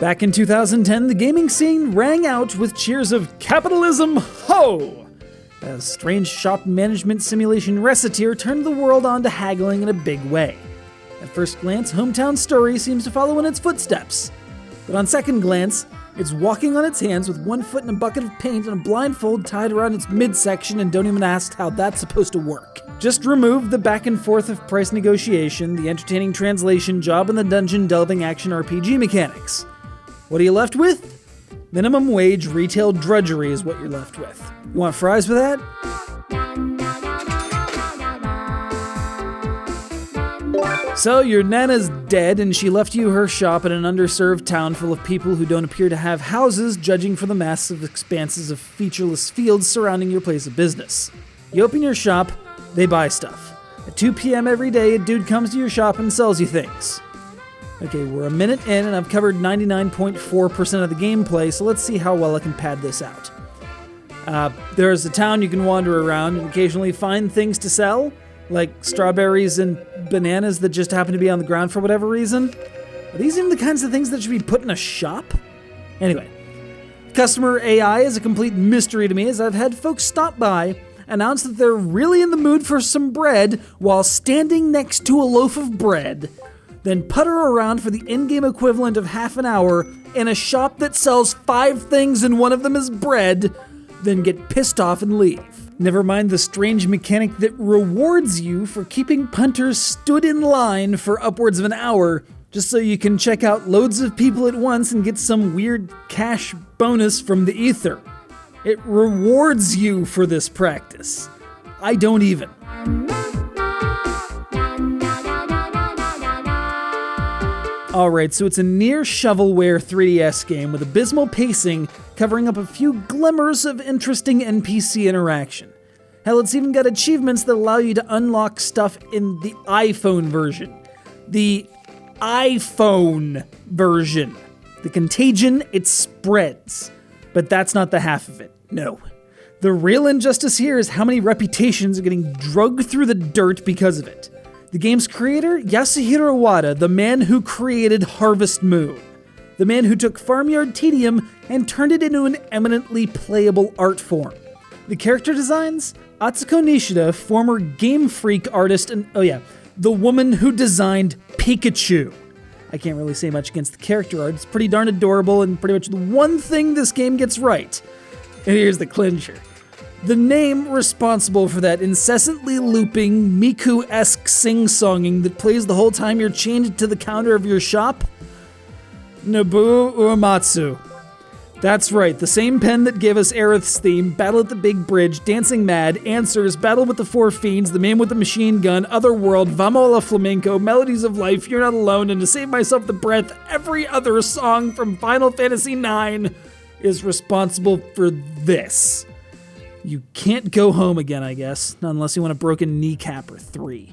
Back in 2010, the gaming scene rang out with cheers of "Capitalism, ho!" as strange shop management simulation Recettear turned the world on to haggling in a big way. At first glance, Hometown Story seems to follow in its footsteps. But on second glance, it's walking on its hands with one foot in a bucket of paint and a blindfold tied around its midsection, and don't even ask how that's supposed to work. Just remove the back and forth of price negotiation, the entertaining translation job, and the dungeon-delving action RPG mechanics. What are you left with? Minimum wage retail drudgery is what you're left with. You want fries with that? So your Nana's dead, and she left you her shop in an underserved town full of people who don't appear to have houses, judging from the massive expanses of featureless fields surrounding your place of business. You open your shop, they buy stuff. At 2 p.m. every day, a dude comes to your shop and sells you things. Okay, we're a minute in and I've covered 99.4% of the gameplay, so let's see how well I can pad this out. There's a town you can wander around and occasionally find things to sell, like strawberries and bananas that just happen to be on the ground for whatever reason. Are these even the kinds of things that should be put in a shop? Anyway, customer AI is a complete mystery to me, as I've had folks stop by, announce that they're really in the mood for some bread while standing next to a loaf of bread, then putter around for the in-game equivalent of half an hour in a shop that sells 5 things and one of them is bread, then get pissed off and leave. Never mind the strange mechanic that rewards you for keeping punters stood in line for upwards of an hour just so you can check out loads of people at once and get some weird cash bonus from the ether. It rewards you for this practice. I don't even. Alright, so it's a near shovelware 3DS game with abysmal pacing, covering up a few glimmers of interesting NPC interaction. Hell, it's even got achievements that allow you to unlock stuff in the iPhone version. The iPhone version. The contagion, it spreads. But that's not the half of it, no. The real injustice here is how many reputations are getting drugged through the dirt because of it. The game's creator, Yasuhiro Wada, the man who created Harvest Moon. The man who took Farmyard Tedium and turned it into an eminently playable art form. The character designs? Atsuko Nishida, former Game Freak artist, and the woman who designed Pikachu. I can't really say much against the character art. It's pretty darn adorable and pretty much the one thing this game gets right. And here's the clincher. The name responsible for that incessantly looping, Miku-esque sing-songing that plays the whole time you're chained to the counter of your shop? Nobuo Uematsu. That's right, the same pen that gave us Aerith's theme, Battle at the Big Bridge, Dancing Mad, Answers, Battle with the Four Fiends, The Man with the Machine Gun, Otherworld, Vamos la Flamenco, Melodies of Life, You're Not Alone, and to save myself the breath, every other song from Final Fantasy IX is responsible for this. You can't go home again, I guess, unless you want a broken kneecap or 3.